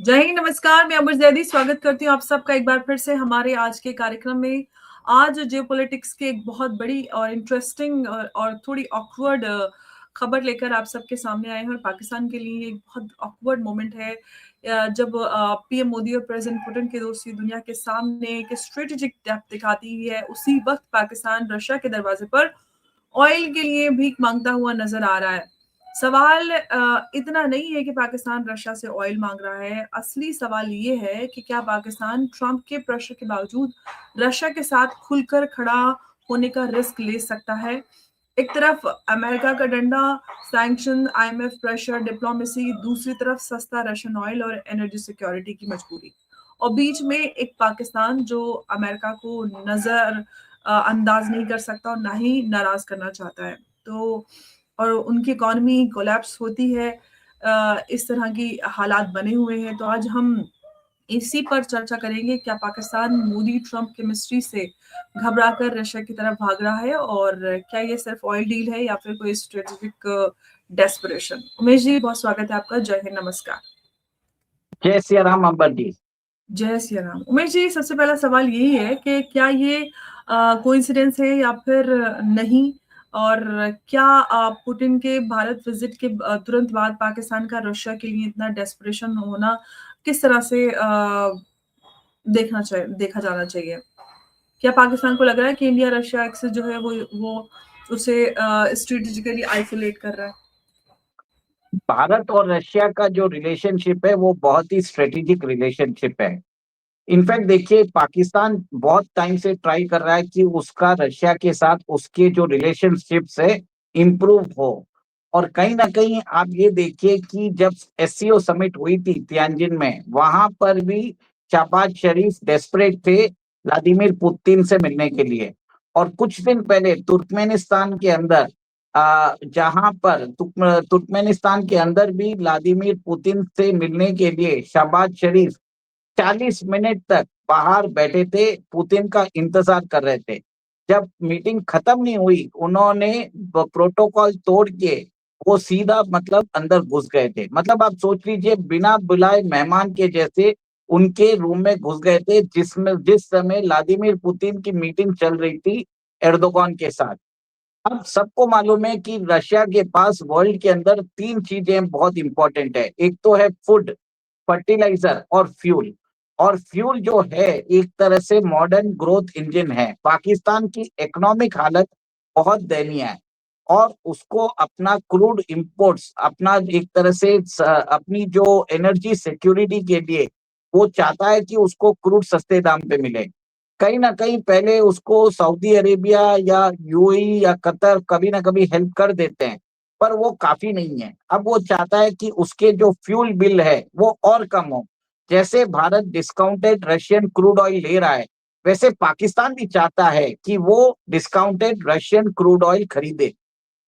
जय हिंद, नमस्कार। मैं अमर जैदी स्वागत करती हूँ आप सबका एक बार फिर से हमारे आज के कार्यक्रम में। आज जियोपॉलिटिक्स की एक बहुत बड़ी और इंटरेस्टिंग और थोड़ी ऑकवर्ड खबर लेकर आप सबके सामने आए हैं। और पाकिस्तान के लिए एक बहुत ऑकवर्ड मोमेंट है जब पीएम मोदी और प्रेसिडेंट पुतिन की दोस्ती दुनिया के सामने एक स्ट्रेटेजिक डेप्थ दिखाती है। उसी वक्त पाकिस्तान रशिया के दरवाजे पर ऑयल के लिए भीख मांगता हुआ नजर आ रहा है। सवाल इतना नहीं है कि पाकिस्तान रशिया से ऑयल मांग रहा है। असली सवाल ये है कि क्या पाकिस्तान ट्रंप के प्रेशर के बावजूद रशिया के साथ खुलकर खड़ा होने का रिस्क ले सकता है। एक तरफ अमेरिका का डंडा, सैंक्शन, आईएमएफ प्रेशर, डिप्लोमेसी, दूसरी तरफ सस्ता रशियन ऑयल और एनर्जी सिक्योरिटी की मजबूरी, और बीच में एक पाकिस्तान जो अमेरिका को नजर अंदाज नहीं कर सकता और ना ही नाराज करना चाहता है। तो और उनकी इकॉनमी कोलैप्स होती है। इस तरह की हालात बने हुए हैं। तो आज हम इसी पर चर्चा करेंगे, क्या पाकिस्तान मोदी ट्रंप केमिस्ट्री से घबराकर रशिया की तरफ भाग रहा है, और क्या ये सिर्फ ऑयल डील है या फिर कोई स्ट्रेटेजिक डेस्परेशन। उमेश जी, बहुत स्वागत है आपका। जय हिंद, नमस्कार। जय सिया राम अम्बर जी। जय सिया राम। उमेश जी, सबसे पहला सवाल यही है कि क्या ये कोइंसिडेंस है या फिर नहीं, और क्या पुतिन के भारत विजिट के तुरंत बाद पाकिस्तान का रशिया के लिए इतना डेस्परेशन होना किस तरह से देखा जाना चाहिए। क्या पाकिस्तान को लग रहा है कि इंडिया रशिया एक्सिस जो है वो उसे स्ट्रेटेजिकली आइसोलेट कर रहा है। भारत और रशिया का जो रिलेशनशिप है वो बहुत ही स्ट्रेटेजिक रिलेशनशिप है। इनफैक्ट देखिए, पाकिस्तान बहुत टाइम से ट्राई कर रहा है कि उसका रशिया के साथ उसके जो रिलेशनशिप्स है इम्प्रूव हो। और कहीं ना कहीं आप ये देखिए कि जब एससीओ समिट हुई थी तियानजिन में, वहां पर भी शहबाज शरीफ डेस्परेट थे व्लादिमीर पुतिन से मिलने के लिए। और कुछ दिन पहले तुर्कमेनिस्तान के अंदर जहां पर तुर्कमेनिस्तान के अंदर भी व्लादिमीर पुतिन से मिलने के लिए शहबाज शरीफ 40 मिनट तक बाहर बैठे थे, पुतिन का इंतजार कर रहे थे। जब मीटिंग खत्म नहीं हुई, उन्होंने प्रोटोकॉल तोड़ के वो सीधा मतलब अंदर घुस गए थे। मतलब आप सोच लीजिए, बिना बुलाए मेहमान के जैसे उनके रूम में घुस गए थे, जिस समय व्लादिमीर पुतिन की मीटिंग चल रही थी एर्दोगान के साथ। अब सबको मालूम है कि रशिया के पास वर्ल्ड के अंदर तीन चीजें बहुत इंपॉर्टेंट है। एक तो है फूड, फर्टिलाइजर और फ्यूल। और फ्यूल जो है एक तरह से मॉडर्न ग्रोथ इंजन है। पाकिस्तान की इकोनॉमिक हालत बहुत दयनीय है और उसको अपना क्रूड इंपोर्ट्स, अपना एक तरह से अपनी जो एनर्जी सिक्योरिटी के लिए वो चाहता है कि उसको क्रूड सस्ते दाम पे मिले। कहीं ना कहीं पहले उसको सऊदी अरेबिया या यूएई या कतर कभी ना कभी हेल्प कर देते हैं, पर वो काफी नहीं है। अब वो चाहता है कि उसके जो फ्यूल बिल है वो और कम हो। जैसे Bharat discounted Russian crude oil ले रहा है, वैसे पाकिस्तान भी चाहता है कि वो डिस्काउंटेड रशियन क्रूड ऑयल खरीदे,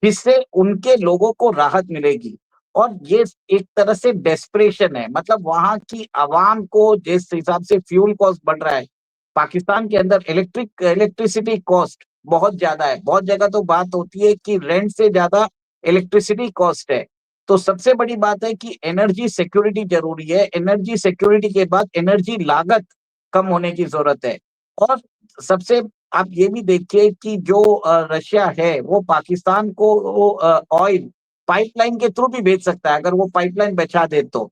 जिससे उनके लोगों को राहत मिलेगी। और ये एक तरह से डेस्परेशन है। मतलब वहां की आवाम को जिस हिसाब से फ्यूल कॉस्ट बढ़ रहा है, पाकिस्तान के अंदर इलेक्ट्रिसिटी कॉस्ट बहुत ज्यादा है। बहुत जगह तो बात होती है कि रेंट से ज्यादा इलेक्ट्रिसिटी कॉस्ट है। तो सबसे बड़ी बात है कि एनर्जी सिक्योरिटी जरूरी है। एनर्जी सिक्योरिटी के बाद एनर्जी लागत कम होने की जरूरत है। और सबसे आप ये भी देखिए कि जो रशिया है वो पाकिस्तान को ऑयल पाइपलाइन के थ्रू भी भेज सकता है, अगर वो पाइपलाइन बिछा दे तो।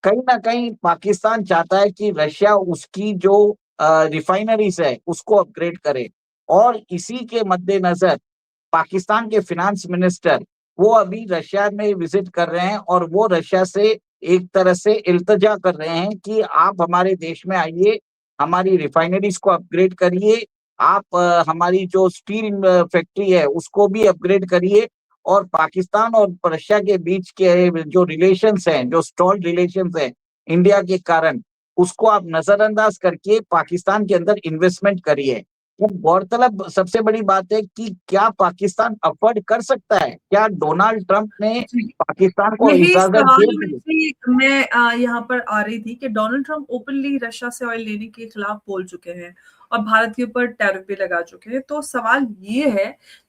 कहीं ना कहीं पाकिस्तान चाहता है कि रशिया उसकी जो रिफाइनरीज है उसको अपग्रेड करे। और इसी के मद्देनजर पाकिस्तान के फिनेंस मिनिस्टर वो अभी रशिया में विजिट कर रहे हैं और वो रशिया से एक तरह से इल्तजा कर रहे हैं कि आप हमारे देश में आइए, हमारी रिफाइनरीज को अपग्रेड करिए, आप हमारी जो स्टील फैक्ट्री है उसको भी अपग्रेड करिए। और पाकिस्तान और रशिया के बीच के जो रिलेशंस हैं, जो स्टॉल्ड रिलेशंस हैं इंडिया के कारण, उसको आप नजरअंदाज करके पाकिस्तान के अंदर इन्वेस्टमेंट करिए। वो गौरतलब सबसे बड़ी बात है कि क्या पाकिस्तान अफोर्ड कर सकता है? क्या डोनाल्ड ट्रंप ने पाकिस्तान को यही इजाजत सवाल दे में दी? से मैं यहाँ पर आ रही थी कि डोनाल्ड ट्रंप ओपनली रशिया से ऑयल लेने के खिलाफ बोल चुके हैं, और भारत के ऊपर टैरिफ भी लगा चुके हैं। तो सवाल ये है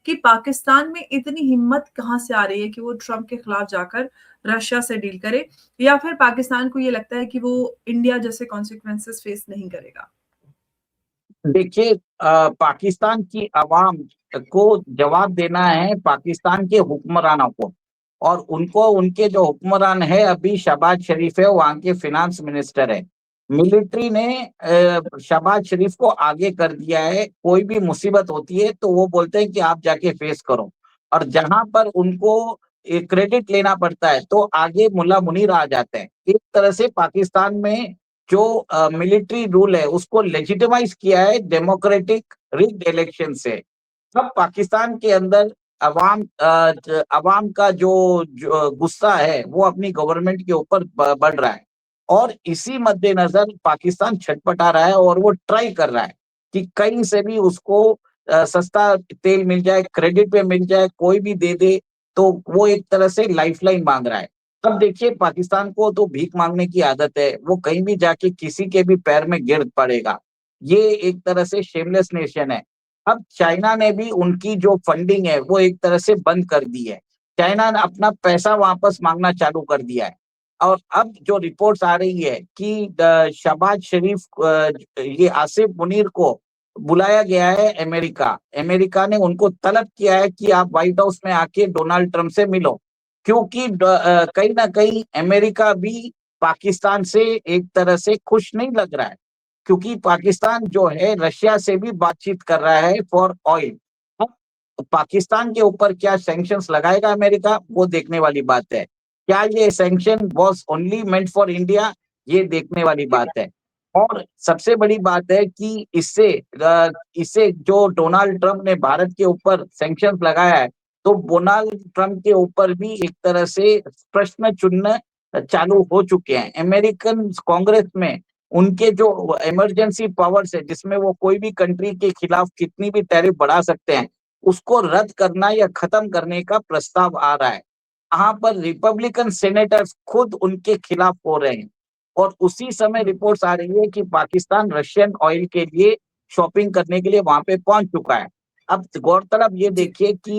कि पाकिस्तान में इतनी हिम्मत कहाँ से आ रही है कि वो ट्रंप के खिलाफ जाकर रशिया से डील करे, या फिर पाकिस्तान को ये लगता है कि वो इंडिया जैसे कॉन्सिक्वेंसेस फेस नहीं करेगा? देखिए, पाकिस्तान की आवाम को जवाब देना है पाकिस्तान के हुक्मरानों को, और उनको उनके जो हुक्मरान है अभी शहबाज शरीफ है, वहां के फिनांस मिनिस्टर है। मिलिट्री ने शहबाज शरीफ को आगे कर दिया है। कोई भी मुसीबत होती है तो वो बोलते हैं कि आप जाके फेस करो, और जहां पर उनको क्रेडिट लेना पड़ता है तो आगे मुल्ला मुनीर आ जाते हैं। एक तरह से पाकिस्तान में जो मिलिट्री रूल है उसको लेजिटिमाइज किया है डेमोक्रेटिक रिग्ड इलेक्शन से। अब पाकिस्तान के अंदर अवाम का जो गुस्सा है वो अपनी गवर्नमेंट के ऊपर बढ़ रहा है, और इसी मद्देनजर पाकिस्तान छटपटा रहा है और वो ट्राई कर रहा है कि कहीं से भी उसको सस्ता तेल मिल जाए, क्रेडिट पे मिल जाए, कोई भी दे दे। तो वो एक तरह से लाइफलाइन मांग रहा है। अब देखिए, पाकिस्तान को तो भीख मांगने की आदत है, वो कहीं भी जाके किसी के भी पैर में गिर पड़ेगा। ये एक तरह से शेमलेस नेशन है। अब चाइना ने भी उनकी जो फंडिंग है वो एक तरह से बंद कर दी है। चाइना ने अपना पैसा वापस मांगना चालू कर दिया है। और अब जो रिपोर्ट्स आ रही है कि शहबाज शरीफ, ये आसिफ मुनीर को बुलाया गया है अमेरिका। अमेरिका ने उनको तलब किया है कि आप व्हाइट हाउस में आके डोनाल्ड ट्रंप से मिलो, क्योंकि कहीं ना कहीं अमेरिका भी पाकिस्तान से एक तरह से खुश नहीं लग रहा है, क्योंकि पाकिस्तान जो है रशिया से भी बातचीत कर रहा है फॉर ऑयल। अब पाकिस्तान के ऊपर क्या सैंक्शंस लगाएगा अमेरिका, वो देखने वाली बात है। क्या ये sanction was only meant for India, ये देखने वाली बात है। और सबसे बड़ी बात है कि इससे जो डोनाल्ड ट्रंप ने भारत के ऊपर सैंक्शंस लगाया है, तो डोनाल्ड ट्रंप के ऊपर भी एक तरह से प्रश्न चिन्ह चालू हो चुके हैं। अमेरिकन कांग्रेस में उनके जो इमरजेंसी पावर्स है, जिसमें वो कोई भी कंट्री के खिलाफ कितनी भी टैरिफ बढ़ा सकते हैं, उसको रद्द करना या खत्म करने का प्रस्ताव आ रहा है। यहाँ पर रिपब्लिकन सेनेटर्स खुद उनके खिलाफ हो रहे हैं। और उसी समय रिपोर्ट्स आ रही है कि पाकिस्तान रशियन ऑयल के लिए शॉपिंग करने के लिए वहां पे पहुंच चुका है। अब गौरतलब ये जी। देखिए कि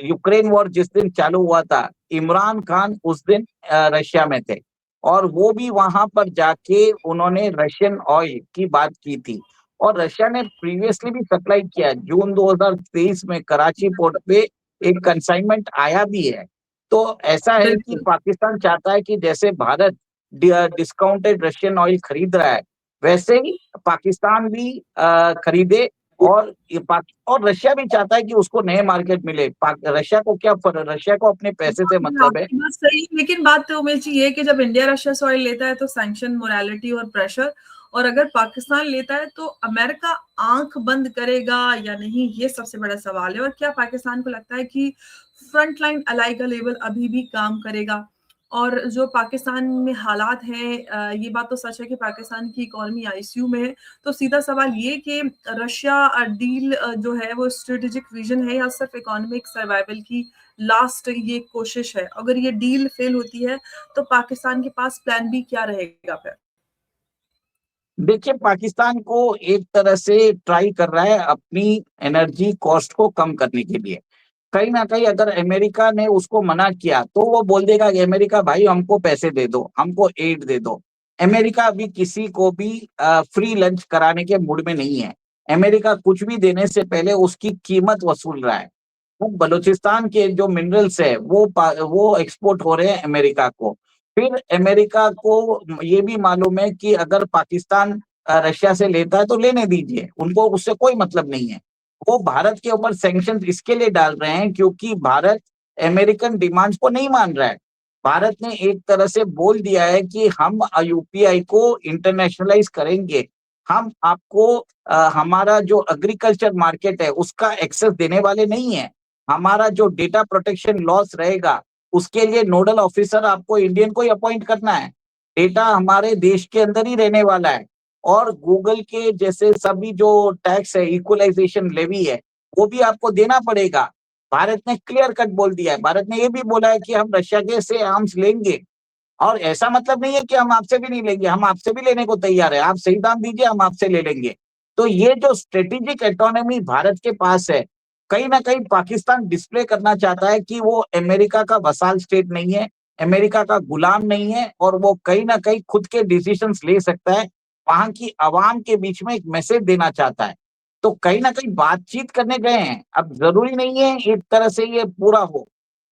यूक्रेन वॉर जिस दिन चालू हुआ था, इमरान खान उस दिन रशिया में थे, और वो भी वहां पर जाके उन्होंने रशियन ऑयल की बात की थी। और रशिया ने प्रीवियसली भी सप्लाई किया। जून 2023 में कराची पोर्ट पे एक कंसाइनमेंट आया भी है। तो ऐसा है कि बिल्कुल। पाकिस्तान चाहता है कि जैसे भारत डिस्काउंटेड रशियन ऑयल खरीद रहा है, वैसे ही पाकिस्तान भी खरीदे। और और रशिया भी चाहता है कि उसको नए मार्केट मिले। रशिया को क्या फर्क, रशिया को अपने पैसे से हाँ, मतलब है। आपकी बात सही है, लेकिन बात तो उमेश जी ये है कि जब इंडिया रशिया से ऑयल लेता है तो सैंक्शन, मोरालिटी और प्रेशर, और अगर पाकिस्तान लेता है तो अमेरिका आंख बंद करेगा या नहीं, ये सबसे बड़ा सवाल है। और क्या पाकिस्तान को लगता है कि फ्रंट लाइन अलाई का लेवल अभी भी काम करेगा? और जो पाकिस्तान में हालात हैं, ये बात तो सच है कि पाकिस्तान की इकोनॉमी आईसीयू में है। तो सीधा सवाल ये कि रशिया डील जो है वो स्ट्रेटेजिक विजन है या सिर्फ इकोनॉमिक सर्वाइवल की लास्ट ये कोशिश है? अगर ये डील फेल होती है तो पाकिस्तान के पास प्लान बी क्या रहेगा फिर? देखिए, पाकिस्तान को एक तरह से ट्राई कर रहा है अपनी एनर्जी कॉस्ट को कम करने के लिए। कहीं ना कहीं अगर अमेरिका ने उसको मना किया तो वो बोल देगा कि अमेरिका भाई हमको पैसे दे दो, हमको एड दे दो। अमेरिका अभी किसी को भी फ्री लंच कराने के मूड में नहीं है। अमेरिका कुछ भी देने से पहले उसकी कीमत वसूल रहा है। वो बलूचिस्तान के जो मिनरल्स है वो एक्सपोर्ट हो रहे हैं अमेरिका को। फिर अमेरिका को ये भी मालूम है कि अगर पाकिस्तान रशिया से लेता है तो लेने दीजिए, उनको उससे कोई मतलब नहीं है। वो भारत के ऊपर सैंक्शन इसके लिए डाल रहे हैं क्योंकि भारत अमेरिकन डिमांड्स को नहीं मान रहा है। भारत ने एक तरह से बोल दिया है कि हम यूपीआई को इंटरनेशनलाइज करेंगे। हम आपको हमारा जो एग्रीकल्चर मार्केट है उसका एक्सेस देने वाले नहीं है। हमारा जो डेटा प्रोटेक्शन लॉस रहेगा उसके लिए नोडल ऑफिसर आपको इंडियन को ही अपॉइंट करना है। डेटा हमारे देश के अंदर ही रहने वाला है। और गूगल के जैसे सभी जो टैक्स है, इक्वलाइजेशन लेवी है, वो भी आपको देना पड़ेगा। भारत ने क्लियर कट बोल दिया है। भारत ने ये भी बोला है कि हम रशिया के से आर्म्स लेंगे, और ऐसा मतलब नहीं है कि हम आपसे भी नहीं लेंगे, हम आपसे भी लेने को तैयार है। आप सही दाम दीजिए, हम आपसे ले लेंगे। तो ये जो स्ट्रेटेजिक ऑटोनॉमी भारत के पास है, कहीं ना कहीं पाकिस्तान डिस्प्ले करना चाहता है कि वो अमेरिका का वसाल स्टेट नहीं है, अमेरिका का गुलाम नहीं है, और वो कहीं ना कहीं खुद के डिसीजंस ले सकता है, वहां की आवाम के बीच में एक मैसेज देना चाहता है। तो कहीं ना कहीं बातचीत करने गए हैं, अब जरूरी नहीं है एक तरह से ये पूरा हो।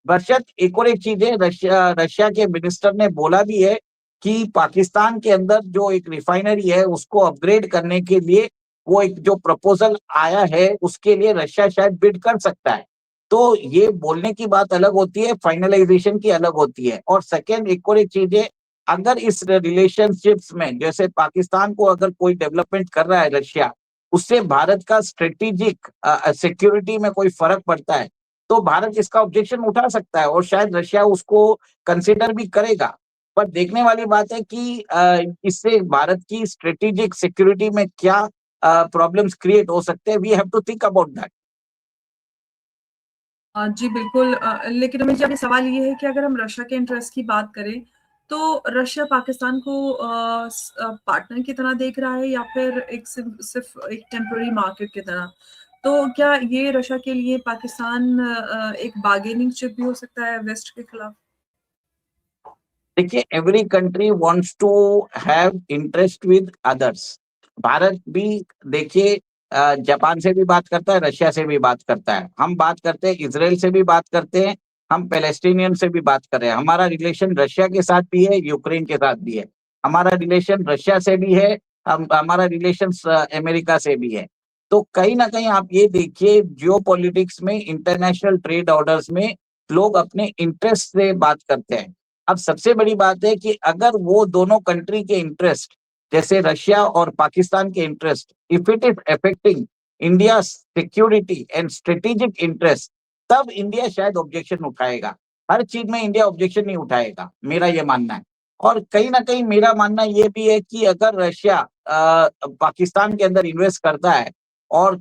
बशर्त एक और एक चीज है, रशिया रशिया के मिनिस्टर ने बोला भी है कि पाकिस्तान के अंदर जो एक रिफाइनरी है उसको अपग्रेड करने के लिए वो एक जो प्रपोजल आया है उसके लिए रशिया शायद बिड कर सकता है। तो ये बोलने की बात अलग होती है, फाइनलाइजेशन की अलग होती है। और सेकेंड एक और एक चीज है, अगर इस रिलेशनशिप्स में जैसे पाकिस्तान को अगर कोई डेवलपमेंट कर रहा है रशिया, उससे भारत का स्ट्रेटेजिक सिक्योरिटी में कोई फर्क पड़ता है, तो भारत इसका ऑब्जेक्शन उठा सकता है और शायद रशिया उसको कंसिडर भी करेगा। पर देखने वाली बात है कि इससे भारत की स्ट्रेटेजिक सिक्योरिटी में क्या प्रॉब्लम्स क्रिएट हो सकते हैं। We have to think about that. जी बिल्कुल, लेकिन रमेश जी अभी सवाल ये है कि अगर हम रशिया के इंटरेस्ट की बात करें तो रशिया पाकिस्तान को पार्टनर की तरह देख रहा है या फिर एक सिर्फ एक टेम्पररी मार्केट की तरह। तो क्या ये रशिया के लिए पाकिस्तान एक बार्गेनिंग चिप भी हो सकता है वेस्ट के खिलाफ? देखिए, every country wants to have interest with others. Bharat भी देखिए जापान से भी बात करता है, रशिया से भी बात करता है, हम बात करते हैं इसराइल से भी बात करते हैं, हम पैलेस्टीनियन से भी बात कर रहे हैं। हमारा रिलेशन रशिया के साथ भी है, यूक्रेन के साथ भी है। हमारा रिलेशन रशिया से भी है, हमारा रिलेशन अमेरिका से भी है। तो कहीं ना कहीं आप ये देखिए, जियो पॉलिटिक्स में, इंटरनेशनल ट्रेड ऑर्डर्स में लोग अपने इंटरेस्ट से बात करते हैं। अब सबसे बड़ी बात है कि अगर वो दोनों कंट्री के इंटरेस्ट, जैसे रशिया और पाकिस्तान के interest, if it is affecting India security and strategic interest, तब इंडिया शायद ऑब्जेक्शन उठाएगा। हर चीज में इंडिया ऑब्जेक्शन नहीं उठाएगा, मेरा ये मानना है। और कहीं ना कहीं मेरा मानना ये भी है कि अगर रशिया पाकिस्तान के अंदर इन्वेस्ट करता है और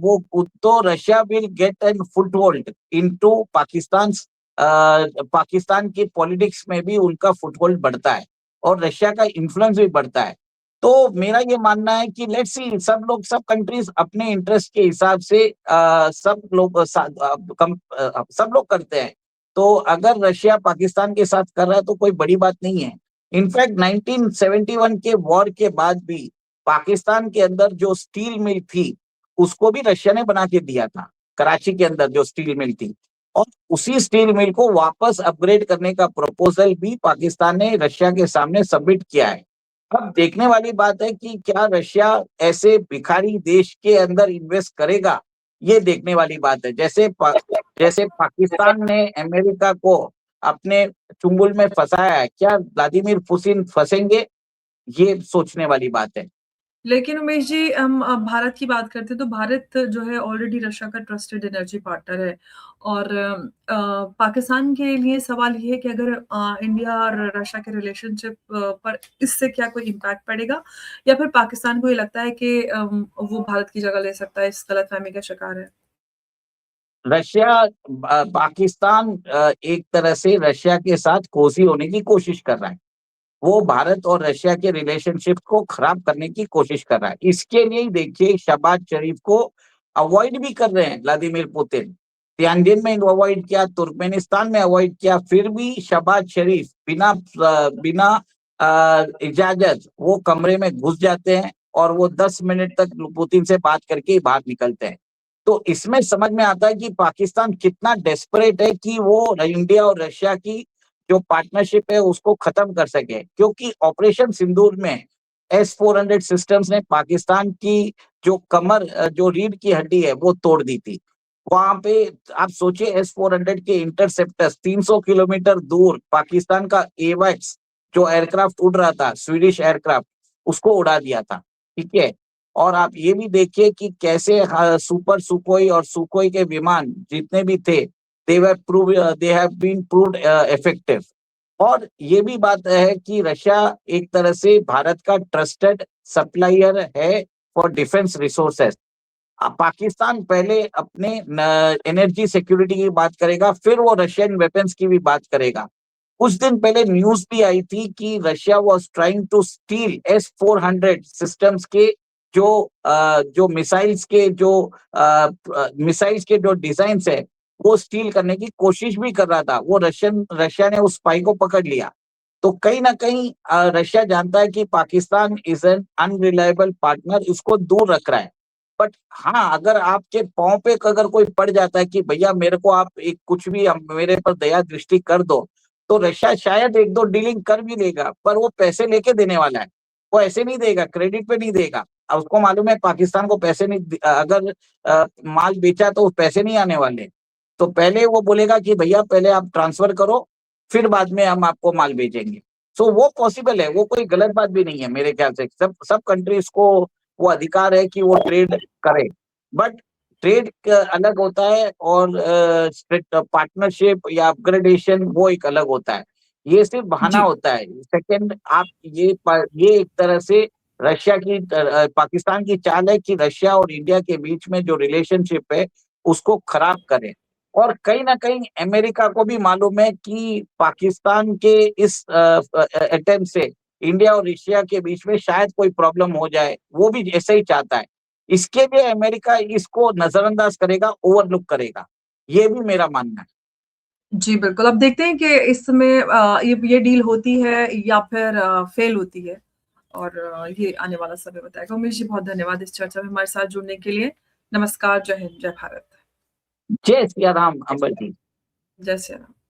वो तो Russia will get an foothold into Pakistan. Pakistan की पॉलिटिक्स में भी उनका फुटहोल्ड बढ़ता है और रशिया का इन्फ्लुएंस भी बढ़ता है। तो मेरा ये मानना है कि लेट्स सी, सब लोग, सब कंट्रीज अपने इंटरेस्ट के हिसाब से सब लोग करते हैं। तो अगर रशिया पाकिस्तान के साथ कर रहा है तो कोई बड़ी बात नहीं है। इनफैक्ट 1971 के वॉर के बाद भी पाकिस्तान के अंदर जो स्टील मिल थी उसको भी रशिया ने बना के दिया था। कराची के अंदर जो स्टील मिल थी, और उसी स्टील मिल को वापस अपग्रेड करने का प्रपोजल भी पाकिस्तान ने रशिया के सामने सबमिट किया है। अब देखने वाली बात है कि क्या रशिया ऐसे भिखारी देश के अंदर इन्वेस्ट करेगा, ये देखने वाली बात है। जैसे पाकिस्तान ने अमेरिका को अपने चुंगल में फंसाया है, क्या व्लादिमीर पुतिन फंसेंगे, ये सोचने वाली बात है। लेकिन उमेश जी, हम भारत की बात करते हैं तो भारत जो है ऑलरेडी रशिया का ट्रस्टेड एनर्जी पार्टनर है। और पाकिस्तान के लिए सवाल ये है कि अगर इंडिया और रशिया के रिलेशनशिप पर इससे क्या कोई इम्पैक्ट पड़ेगा, या फिर पाकिस्तान को ये लगता है कि वो भारत की जगह ले सकता है, इस गलतफहमी का शिकार है? रशिया पाकिस्तान एक तरह से रशिया के साथ कोसी होने की कोशिश कर रहा है। वो भारत और रशिया के रिलेशनशिप को खराब करने की कोशिश कर रहा है। इसके लिए ही देखिए, शहबाज शरीफ को अवॉइड भी कर रहे हैं व्लादिमीर पुतिन। तियानजिन में अवॉइड किया, तुर्कमेनिस्तान में अवॉइड किया, फिर भी शहबाज शरीफ बिना बिना इजाजत वो कमरे में घुस जाते हैं और वो 10 मिनट तक पुतिन से बात करके ही बाहर निकलते हैं। तो इसमें समझ में आता है कि पाकिस्तान कितना डेस्परेट है कि वो इंडिया और रशिया की जो पार्टनरशिप है उसको खत्म कर सके, क्योंकि ऑपरेशन सिंदूर में S-400 सिस्टम्स ने पाकिस्तान की जो कमर, जो रीढ़ की हड्डी है, वो तोड़ दी थी। वहां पे आप सोचिए, S-400 के इंटरसेप्टर्स 300 किलोमीटर दूर पाकिस्तान का एवैक्स जो एयरक्राफ्ट उड़ रहा था, स्वीडिश एयरक्राफ्ट, उसको उड़ा दिया था। ठीक है। और आप ये भी देखिए कि कैसे सुपर सुकोई और सुकोई के विमान जितने भी थे, they have been proved effective। और ये भी बात है कि रशिया एक तरह से भारत का ट्रस्टेड सप्लायर है फॉर डिफेंस रिसोर्सेस। पाकिस्तान पहले अपने एनर्जी सिक्योरिटी की बात करेगा, फिर वो रशियन वेपन्स की भी बात करेगा। कुछ दिन पहले न्यूज भी आई थी कि Russia was trying to steal S-400 systems के जो मिसाइल्स के जो डिजाइन्स है वो स्टील करने की कोशिश भी कर रहा था। वो रशिया ने उस स्पाई को पकड़ लिया। तो कहीं ना कहीं रशिया जानता है कि Pakistan is an unreliable partner, इसको दूर रख रहा है। बट हाँ, अगर आपके पांव पे अगर कोई पड़ जाता है कि भैया मेरे को आप एक कुछ भी मेरे पर दया दृष्टि कर दो, तो रशिया शायद एक दो डीलिंग कर भी लेगा, पर वो पैसे लेके देने वाला है। वो ऐसे नहीं देगा, क्रेडिट पे नहीं देगा। अब उसको मालूम है पाकिस्तान को पैसे नहीं, अगर माल बेचा तो पैसे नहीं आने वाले। तो पहले वो बोलेगा कि भैया पहले आप ट्रांसफर करो, फिर बाद में हम आपको माल भेजेंगे। सो वो पॉसिबल है, वो कोई गलत बात भी नहीं है मेरे ख्याल से। सब सब कंट्रीज को वो अधिकार है कि वो ट्रेड करे। बट ट्रेड अलग होता है और पार्टनरशिप या अपग्रेडेशन वो एक अलग होता है। ये सिर्फ बहाना जी। होता है। सेकंड, आप ये एक तरह से पाकिस्तान की चाल है कि रशिया और इंडिया के बीच में जो रिलेशनशिप है उसको खराब करें। और कहीं ना कहीं अमेरिका को भी मालूम है कि पाकिस्तान के इस अटेम्प्ट से इंडिया और रशिया के बीच में शायद कोई प्रॉब्लम हो जाए, वो भी ऐसे ही चाहता है। इसके लिए अमेरिका इसको नजरअंदाज करेगा, ओवरलुक करेगा। ये भी मेरा मानना है। जी, बिल्कुल। अब देखते हैं कि इस समय ये डील होती है या फिर फेल होती है, और ये आने वाला समय बताएगा। उमेश जी, बहुत धन्यवाद इस चर्चा में हमारे साथ जुड़ने के लिए। नमस्कार, जय हिंद, जय भारत। जय सिया राम, अंबर जी। जय श्री राम।